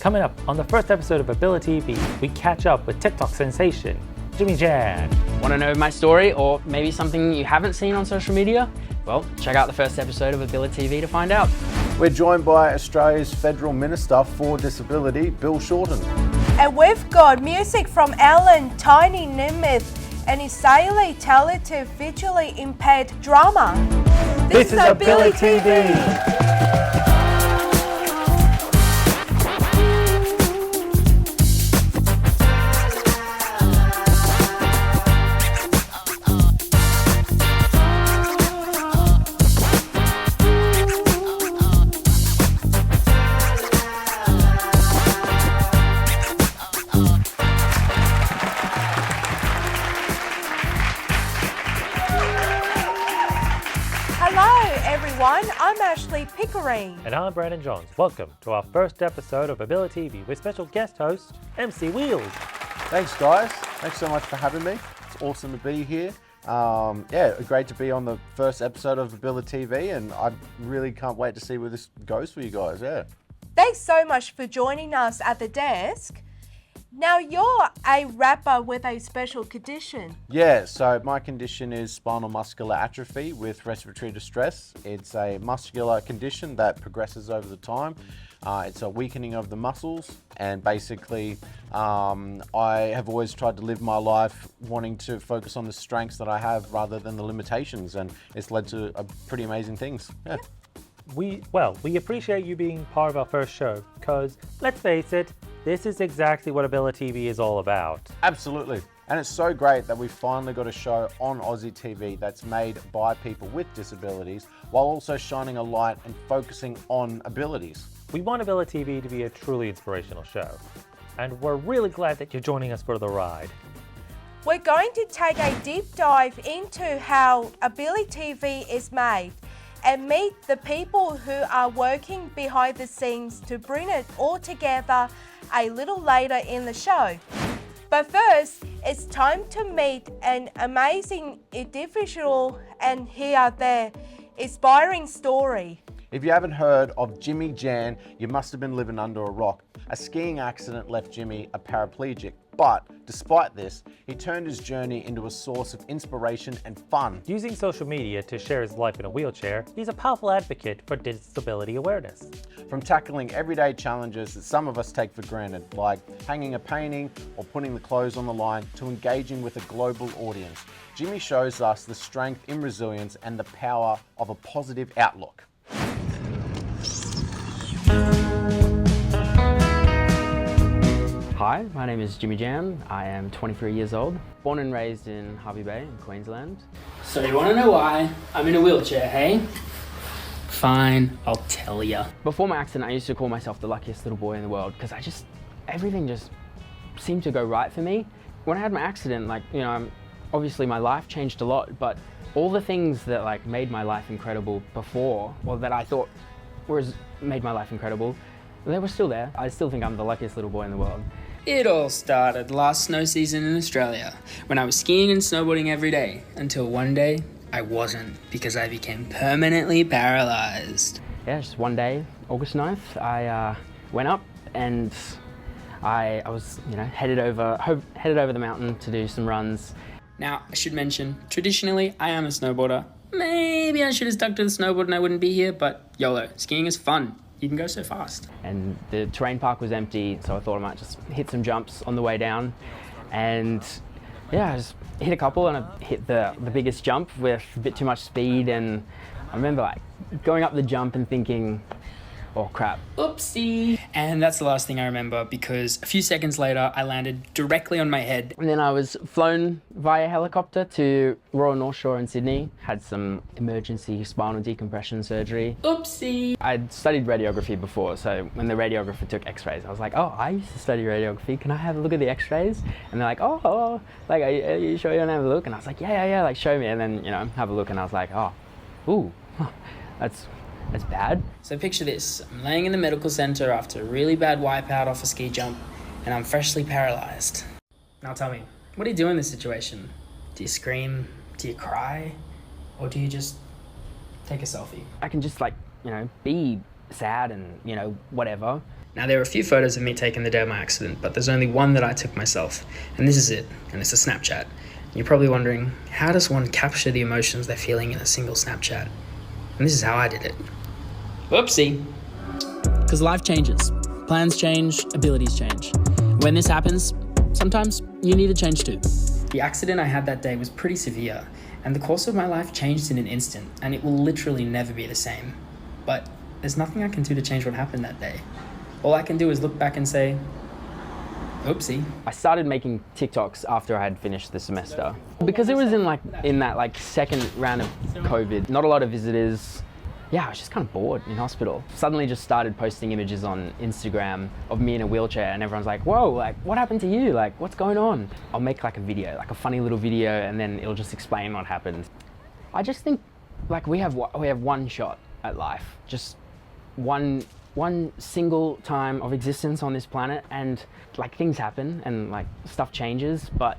Coming up on the first episode of AbiliTV, we catch up with TikTok sensation Jimmy Jan. Want to know my story or maybe something you haven't seen on social media? Well, check out the first episode of AbiliTV to find out. We're joined by Australia's Federal Minister for Disability, Bill Shorten. And we've got music from Alan Tiny Nemeth and his highly talented visually impaired drummer. This is AbiliTV. I'm Ashley Pickering. And I'm Brandon Johns. Welcome to our first episode of AbiliTV with special guest host, MC Wheels. Thanks guys, thanks so much for having me. It's awesome to be here. Great to be on the first episode of AbiliTV, and I really can't wait to see where this goes for you guys, Thanks so much for joining us at the desk. Now, you're a rapper with a special condition. Yeah, so my condition is spinal muscular atrophy with respiratory distress. It's a muscular condition that progresses over the time. It's a weakening of the muscles, and basically I have always tried to live my life wanting to focus on the strengths that I have rather than the limitations, and it's led to pretty amazing things. Yeah. We appreciate you being part of our first show because, let's face it, this is exactly what AbiliTV is all about. Absolutely. And it's so great that we finally got a show on Aussie TV that's made by people with disabilities while also shining a light and focusing on abilities. We want AbiliTV to be a truly inspirational show, and we're really glad that you're joining us for the ride. We're going to take a deep dive into how AbiliTV is made and meet the people who are working behind the scenes to bring it all together a little later in the show. But first, it's time to meet an amazing individual and hear their inspiring story. If you haven't heard of Jimmy Jan, you must have been living under a rock. A skiing accident left Jimmy a paraplegic, but despite this, he turned his journey into a source of inspiration and fun. Using social media to share his life in a wheelchair, he's a powerful advocate for disability awareness. From tackling everyday challenges that some of us take for granted, like hanging a painting or putting the clothes on the line, to engaging with a global audience, Jimmy shows us the strength in resilience and the power of a positive outlook. Hi, my name is Jimmy Jan. I am 23 years old, born and raised in Harvey Bay in Queensland. So you want to know why I'm in a wheelchair, hey? Fine, I'll tell ya. Before my accident, I used to call myself the luckiest little boy in the world because everything just seemed to go right for me. When I had my accident, obviously my life changed a lot, but all the things that made my life incredible before, or that I thought made my life incredible, they were still there. I still think I'm the luckiest little boy in the world. It all started last snow season in Australia when I was skiing and snowboarding every day until one day I wasn't because I became permanently paralysed. Yeah, just one day, August 9th, I went up and I was headed over the mountain to do some runs. Now, I should mention, traditionally I am a snowboarder. Maybe I should have stuck to the snowboard and I wouldn't be here, but YOLO, skiing is fun. You can go so fast. And the terrain park was empty, so I thought I might just hit some jumps on the way down. And yeah, I just hit a couple and I hit the biggest jump with a bit too much speed. And I remember going up the jump and thinking, oh crap. Oopsie. And that's the last thing I remember because a few seconds later I landed directly on my head. And then I was flown via helicopter to Royal North Shore in Sydney, had some emergency spinal decompression surgery. Oopsie. I'd studied radiography before, so when the radiographer took x-rays, I was like, oh, I used to study radiography, can I have a look at the x-rays? And they're like, are you sure you want to have a look? And I was like, yeah, show me. And then, have a look, and I was like, that's bad. So picture this, I'm laying in the medical centre after a really bad wipeout off a ski jump and I'm freshly paralysed. Now tell me, what do you do in this situation? Do you scream? Do you cry? Or do you just take a selfie? I can just be sad and, whatever. Now, there are a few photos of me taken the day of my accident, but there's only one that I took myself, and this is it, and it's a Snapchat. You're probably wondering, how does one capture the emotions they're feeling in a single Snapchat? And this is how I did it. Whoopsie. Because life changes. Plans change, abilities change. When this happens, sometimes you need to change too. The accident I had that day was pretty severe, and the course of my life changed in an instant, and it will literally never be the same. But there's nothing I can do to change what happened that day. All I can do is look back and say, oopsie. I started making TikToks after I had finished the semester. Because it was in that second round of COVID, not a lot of visitors. Yeah, I was just kind of bored in hospital. Suddenly just started posting images on Instagram of me in a wheelchair, and everyone's like, whoa, what happened to you? What's going on? I'll make a video, a funny little video, and then it'll just explain what happened. I just think we have one shot at life, just one single time of existence on this planet, and things happen and stuff changes, but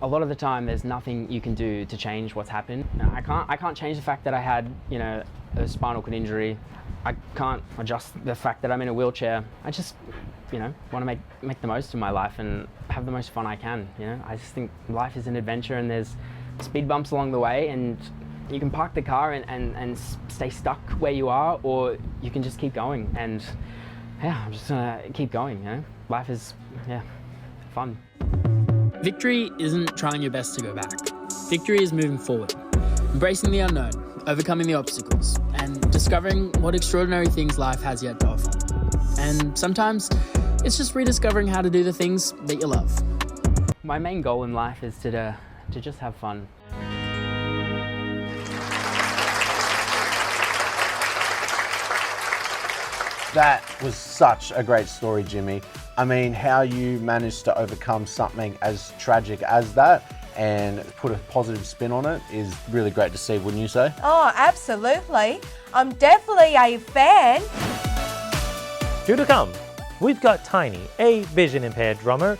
a lot of the time there's nothing you can do to change what's happened. I can't change the fact that I had a spinal cord injury. I can't adjust the fact that I'm in a wheelchair. I just want to make the most of my life and have the most fun I can. I just think life is an adventure, and there's speed bumps along the way, and you can park the car and stay stuck where you are, or you can just keep going. And yeah, I'm just gonna keep going. Life is fun. Victory isn't trying your best to go back. Victory is moving forward, embracing the unknown, overcoming the obstacles, and discovering what extraordinary things life has yet to offer. And sometimes it's just rediscovering how to do the things that you love. My main goal in life is to just have fun. That was such a great story, Jimmy. I mean, how you managed to overcome something as tragic as that and put a positive spin on it is really great to see, wouldn't you say? Oh, absolutely. I'm definitely a fan. Due to come, we've got Tiny, a vision impaired drummer,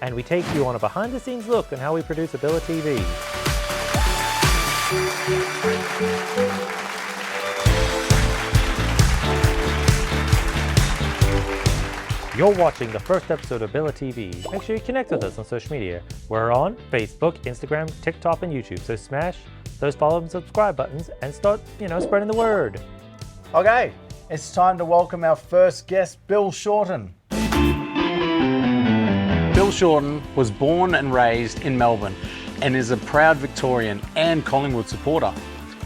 and we take you on a behind the scenes look on how we produce AbiliTV. You're watching the first episode of AbiliTV. Make sure you connect with us on social media. We're on Facebook, Instagram, TikTok, and YouTube. So smash those follow and subscribe buttons and start, spreading the word. Okay, it's time to welcome our first guest, Bill Shorten. Bill Shorten was born and raised in Melbourne and is a proud Victorian and Collingwood supporter.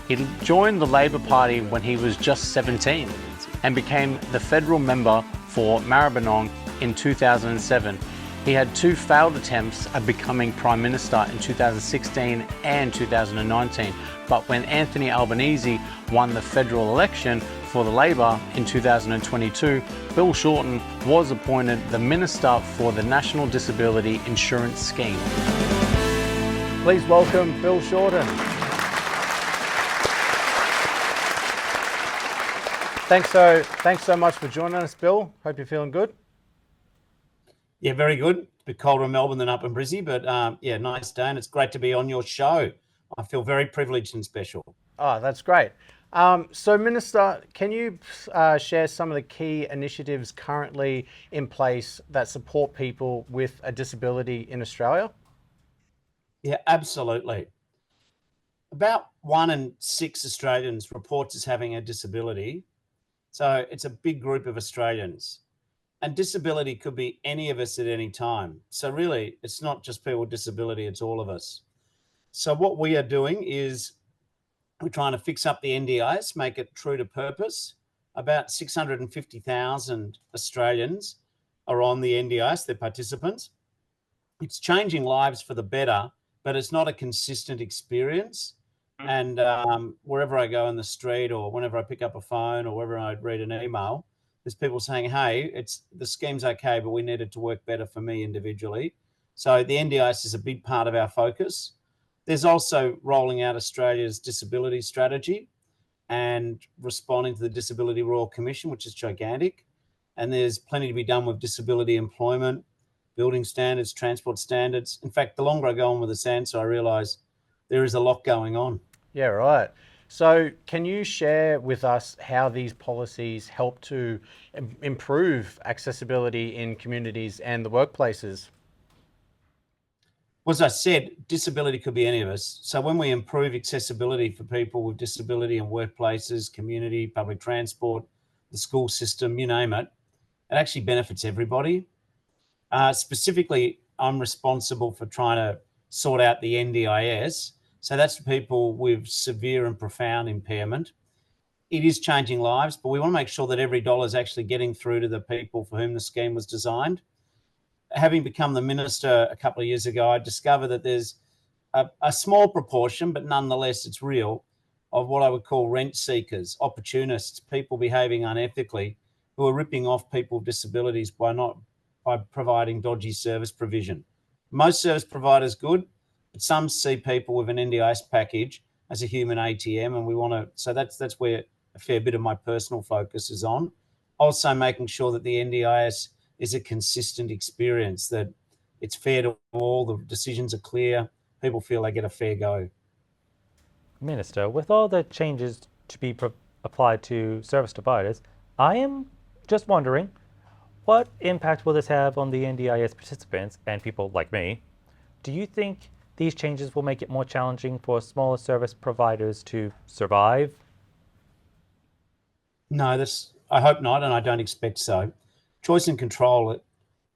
He joined the Labor Party when he was just 17 and became the federal member for Maribyrnong in 2007. He had two failed attempts at becoming Prime Minister in 2016 and 2019, but when Anthony Albanese won the federal election for the Labor in 2022, Bill Shorten was appointed the Minister for the National Disability Insurance Scheme. Please welcome Bill Shorten. Thanks so much for joining us, Bill. Hope you're feeling good. Yeah, very good. It's a bit colder in Melbourne than up in Brisbane, but nice day, and it's great to be on your show. I feel very privileged and special. Oh, that's great. So, Minister, can you share some of the key initiatives currently in place that support people with a disability in Australia? Yeah, absolutely. About 1 in 6 Australians reports as having a disability. So it's a big group of Australians. And disability could be any of us at any time. So really, it's not just people with disability, it's all of us. So what we are doing is we're trying to fix up the NDIS, make it true to purpose. About 650,000 Australians are on the NDIS, they're participants. It's changing lives for the better, but it's not a consistent experience. And wherever I go in the street or whenever I pick up a phone or wherever I read an email, there's people saying, hey, the scheme's okay, but we need it to work better for me individually. So the NDIS is a big part of our focus. There's also rolling out Australia's disability strategy and responding to the Disability Royal Commission, which is gigantic. And there's plenty to be done with disability employment, building standards, transport standards. In fact, the longer I go on with this answer, I realise there is a lot going on. Yeah, right. So can you share with us how these policies help to improve accessibility in communities and the workplaces? Well, as I said, disability could be any of us. So when we improve accessibility for people with disability in workplaces, community, public transport, the school system, you name it, it actually benefits everybody. Specifically, I'm responsible for trying to sort out the NDIS. So that's for people with severe and profound impairment. It is changing lives, but we want to make sure that every dollar is actually getting through to the people for whom the scheme was designed. Having become the minister a couple of years ago, I discovered that there's a small proportion, but nonetheless it's real, of what I would call rent seekers, opportunists, people behaving unethically, who are ripping off people with disabilities by providing dodgy service provision. Most service providers good, but some see people with an NDIS package as a human ATM, and we want to. So that's where a fair bit of my personal focus is on. Also making sure that the NDIS is a consistent experience, that it's fair to all, the decisions are clear, people feel they get a fair go. Minister, with all the changes to be applied to service providers, I am just wondering, what impact will this have on the NDIS participants and people like me? Do you think these changes will make it more challenging for smaller service providers to survive? No, I hope not, and I don't expect so. Choice and control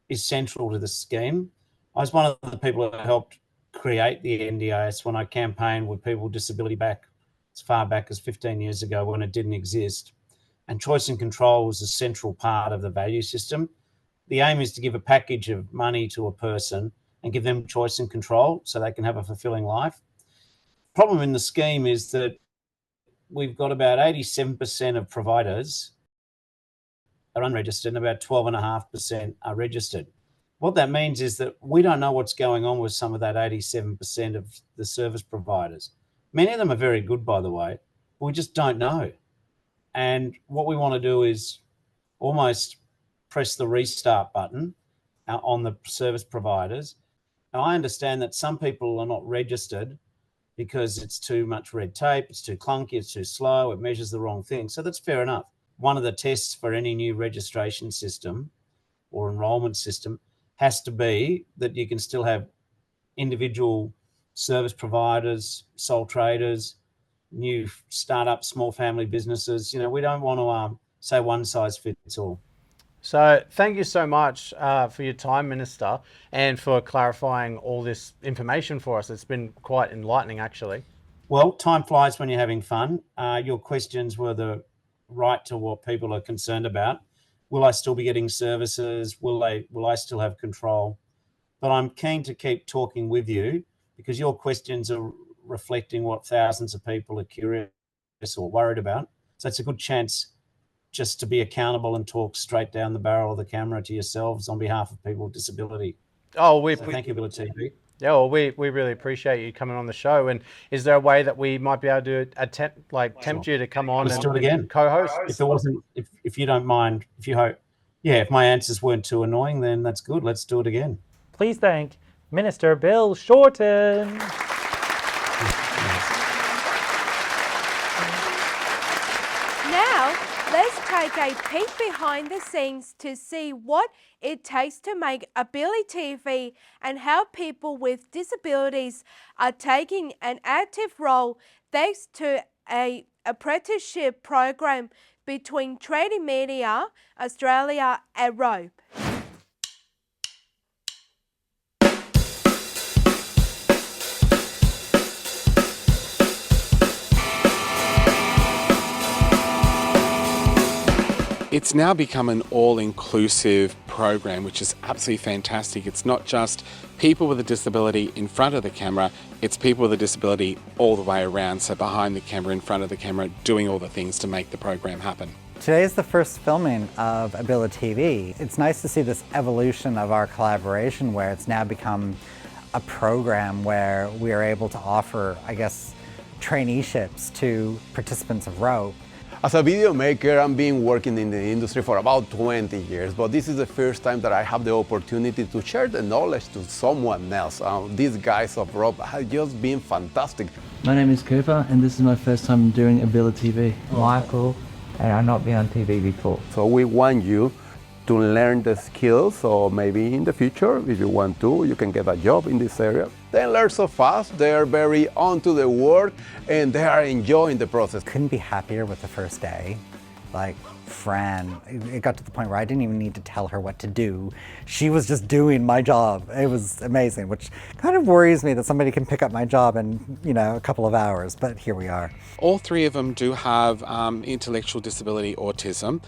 is central to the scheme. I was one of the people that helped create the NDIS when I campaigned with people with disability back as far back as 15 years ago when it didn't exist. And choice and control was a central part of the value system. The aim is to give a package of money to a person and give them choice and control so they can have a fulfilling life. Problem in the scheme is that we've got about 87% of providers are unregistered and about 12.5% are registered. What that means is that we don't know what's going on with some of that 87% of the service providers. Many of them are very good, by the way, but we just don't know. And what we want to do is almost press the restart button on the service providers. Now, I understand that some people are not registered because it's too much red tape, it's too clunky, it's too slow, it measures the wrong thing. So that's fair enough. One of the tests for any new registration system or enrolment system has to be that you can still have individual service providers, sole traders, new startup, small family businesses. You know, we don't want to say one size fits all. So thank you so much for your time, Minister, and for clarifying all this information for us. It's been quite enlightening, actually. Well, time flies when you're having fun. Your questions were the right to what people are concerned about. Will I still be getting services? Will I still have control? But I'm keen to keep talking with you because your questions are reflecting what thousands of people are curious or worried about. So it's a good chance just to be accountable and talk straight down the barrel of the camera to yourselves on behalf of people with disability. Oh, thank you, AbiliTV. Yeah, well, we really appreciate you coming on the show. And is there a way that we might be able to tempt you to come on Let's do it and again. co-host? If you don't mind, if my answers weren't too annoying, then that's good. Let's do it again. Please thank Minister Bill Shorten. Now, let's take a peek behind the scenes to see what it takes to make AbiliTV and how people with disabilities are taking an active role thanks to an apprenticeship program between Trading Media Australia and Rope. It's now become an all-inclusive program, which is absolutely fantastic. It's not just people with a disability in front of the camera, it's people with a disability all the way around, so behind the camera, in front of the camera, doing all the things to make the program happen. Today is the first filming of AbiliTV. It's nice to see this evolution of our collaboration where it's now become a program where we are able to offer, I guess, traineeships to participants of Rope. As a video maker, I've been working in the industry for about 20 years, but this is the first time that I have the opportunity to share the knowledge to someone else. These guys of Rope have just been fantastic. My name is Cooper, and this is my first time doing AbiliTV. Michael, and I've not been on TV before. So we want you to learn the skills, so maybe in the future, if you want to, you can get a job in this area. They learn so fast, they're very onto the work, and they are enjoying the process. Couldn't be happier with the first day. Like Fran, it got to the point where I didn't even need to tell her what to do. She was just doing my job. It was amazing, which kind of worries me that somebody can pick up my job in, a couple of hours, but here we are. All three of them do have intellectual disability, autism.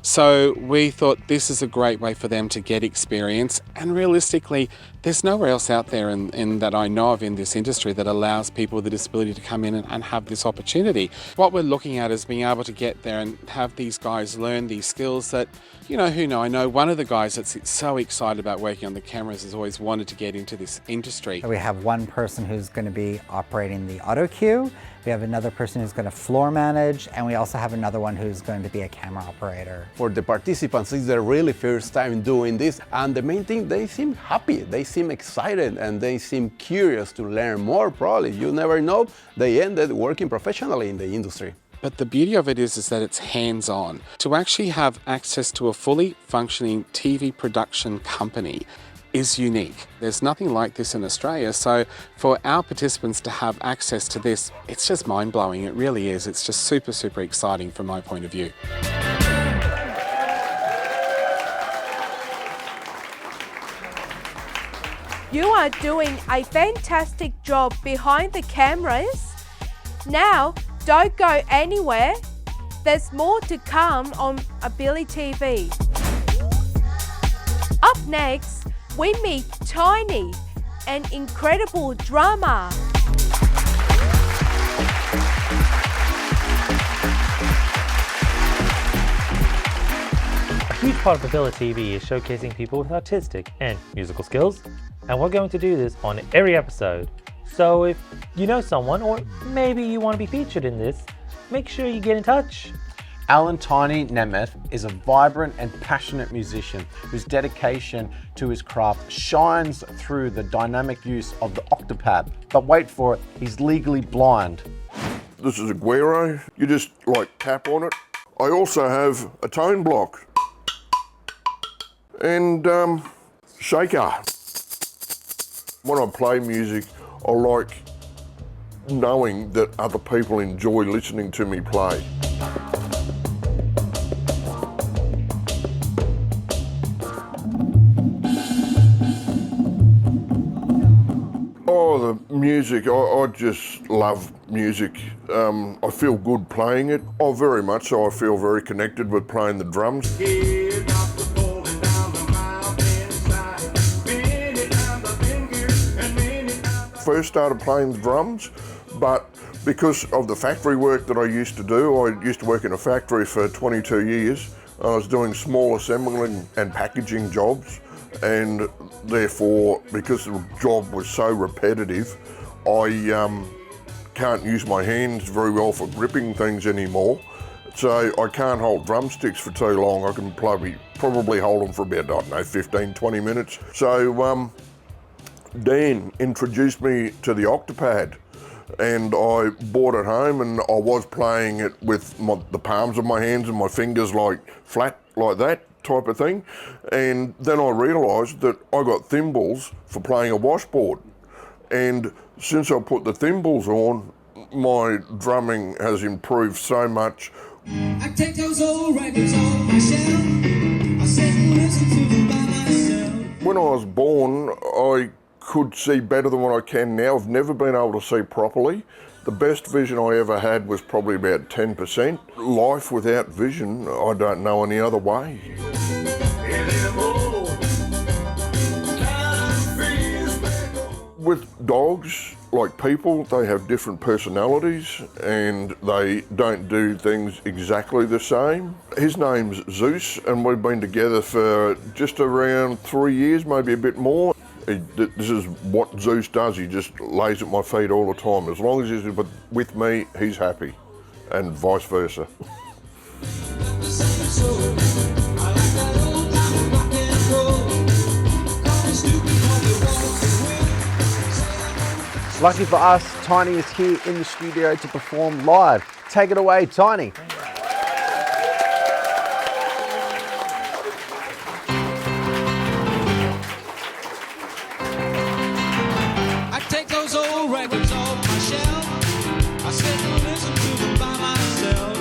So we thought this is a great way for them to get experience, and realistically, there's nowhere else out there in that I know of in this industry that allows people with a disability to come in and have this opportunity. What we're looking at is being able to get there and have these guys learn these skills that, I know one of the guys that's so excited about working on the cameras has always wanted to get into this industry. We have one person who's going to be operating the auto cue, we have another person who's going to floor manage, and we also have another one who's going to be a camera operator. For the participants, it's their really first time doing this, and the main thing, they seem happy, they seem excited, and they seem curious to learn more probably. You never know, they ended working professionally in the industry. But the beauty of it is that it's hands-on. To actually have access to a fully functioning TV production company is unique. There's nothing like this in Australia, so for our participants to have access to this, it's just mind-blowing. It really is. It's just super, super exciting from my point of view. You are doing a fantastic job behind the cameras. Now, don't go anywhere. There's more to come on AbiliTV. Up next, we meet Tiny, an incredible drummer. A huge part of AbiliTV is showcasing people with artistic and musical skills, and we're going to do this on every episode. So if you know someone, or maybe you want to be featured in this, make sure you get in touch. Alan Tiny Nemeth is a vibrant and passionate musician whose dedication to his craft shines through the dynamic use of the octopad. But wait for it, he's legally blind. This is a guiro. You just tap on it. I also have a tone block and shaker. When I play music, I like knowing that other people enjoy listening to me play. Oh, the music, I just love music. I feel good playing it. Oh, very much so. I feel very connected with playing the drums. First started playing the drums, but because of the factory work that I used to do, I used to work in a factory for 22 years. I was doing small assembling and packaging jobs, and therefore, because the job was so repetitive, I can't use my hands very well for gripping things anymore. So I can't hold drumsticks for too long. I can probably hold them for about, 15, 20 minutes. So Dan introduced me to the octopad, and I brought it home, and I was playing it with the palms of my hands and my fingers flat like that type of thing. And then I realised that I got thimbles for playing a washboard. And since I put the thimbles on, my drumming has improved so much. I take those old records off my shelf. I sit and listen to them by myself. When I was born, I could see better than what I can now. I've never been able to see properly. The best vision I ever had was probably about 10%. Life without vision, I don't know any other way. With dogs, like people, they have different personalities and they don't do things exactly the same. His name's Zeus, and we've been together for just around 3 years, maybe a bit more. This is what Zeus does. He just lays at my feet all the time. As long as he's with me, he's happy, and vice versa. Lucky for us, Tiny is here in the studio to perform live. Take it away, Tiny. I take those old records off my shelf. I sit and listen to them by myself.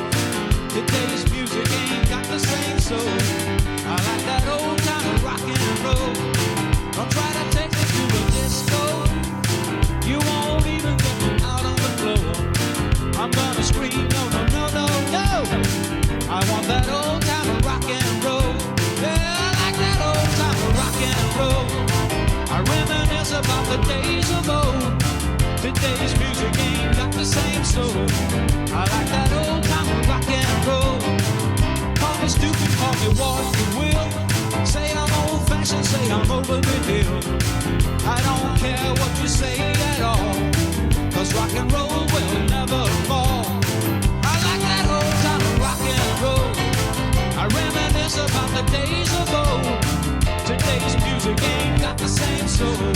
Today's music ain't got the same soul. I like that old time of rock and roll. Don't try to take me to a disco. You won't even get me out on the floor. I'm gonna scream, no, no, no, no, no. I want that old time of rock and roll. Yeah, I like that old time of rock and roll. I reminisce about the days of old. Today's music ain't got the same soul. I like that old time of rock and roll. Call me stupid, call me what you will. Say I'm old fashioned, say I'm over the hill. I don't care what you say at all, 'cause rock and roll will never fall. I like that old time of rock and roll. I reminisce about the days of old. Today's music ain't got the same soul.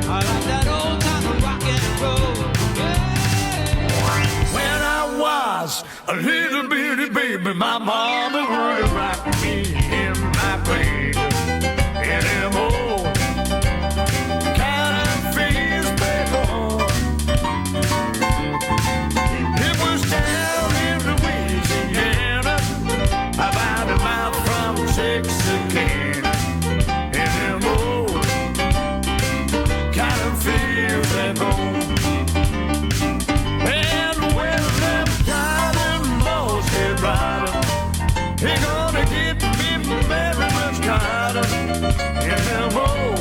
I like that old time of rock and roll. Yeah. When I was a little bitty baby, my mama would rock me in my grave anymore. Kind of feels back home. It was down in Louisiana, about a mile from Texarkana. Anymore, kind of feels at home. And when them diamond balls get brighter, they're gonna get me very much tighter. Anymore,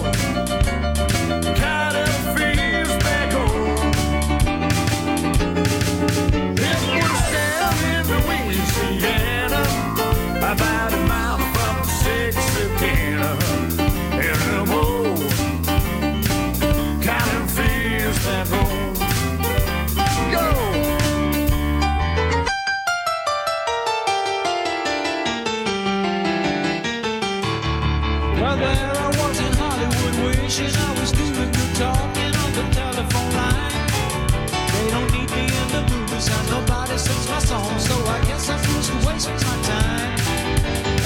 kind of feels back home. It was down in Louisiana, about a mile from Texarkana. Anymore, kind of feels back home. Go! Well, there I was in Hollywood, wishing I was doing good talking on the telephone line. They don't need me in the movies, and nobody sings my song, so I guess I'm just wasting my time.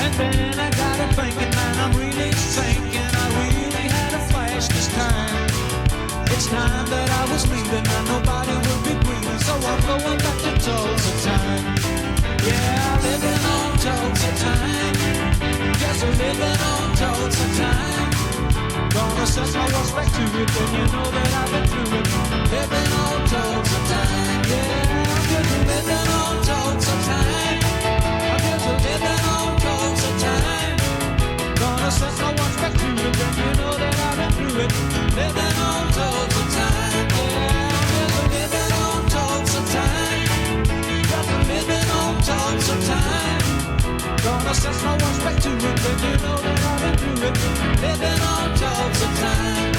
And then I got to thinking, man, I'm really thinking I really had a flash this time. It's time that I was leaving, and nobody would be breathing, so I'm going back to Tulsa time. Yeah, living on Tulsa time. Yes, I'm living on Tulsa time. Gonna set my respect to it, then you know that I've been through it. Living on Tulsa time. Yeah, I'm just living on Tulsa time. I'm just living on Tulsa time. Gonna set my respect to it, then you know that I've been through it. Living on Tulsa time. Yeah, I'm just living on Tulsa time. Just living on Tulsa time. Gonna set my respect to it, then you know that I've been through it. Living on Tulsa time.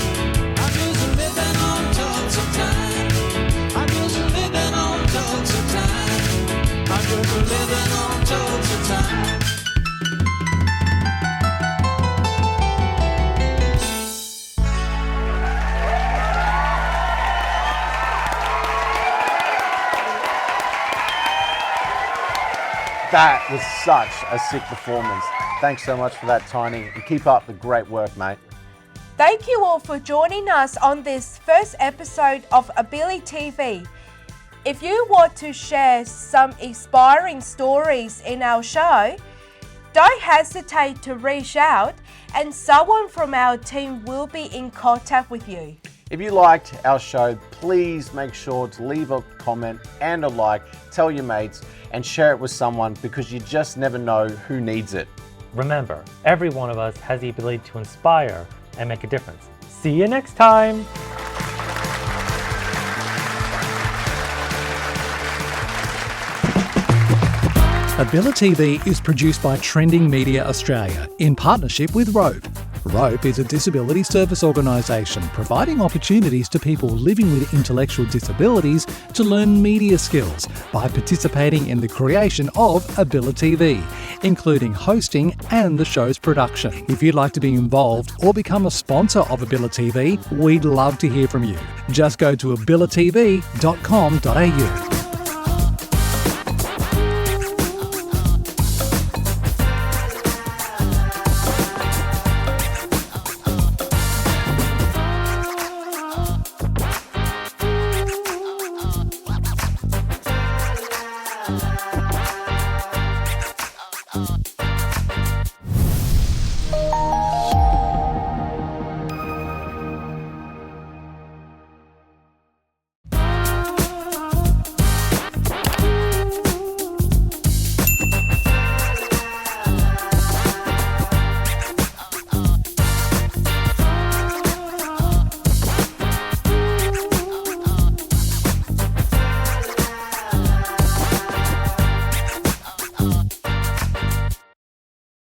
I'm just living on Tulsa time. I'm just living on Tulsa time. I'm just living on Tulsa time. That was such a sick performance. Thanks so much for that, Tiny, and keep up the great work, mate. Thank you all for joining us on this first episode of AbiliTV. If you want to share some inspiring stories in our show, don't hesitate to reach out and someone from our team will be in contact with you. If you liked our show, please make sure to leave a comment and a like, tell your mates, and share it with someone because you just never know who needs it. Remember, every one of us has the ability to inspire and make a difference. See you next time! AbiliTV is produced by Trending Media Australia in partnership with Rope. ROPE is a disability service organisation providing opportunities to people living with intellectual disabilities to learn media skills by participating in the creation of AbiliTV, including hosting and the show's production. If you'd like to be involved or become a sponsor of AbiliTV, we'd love to hear from you. Just go to abilitv.com.au.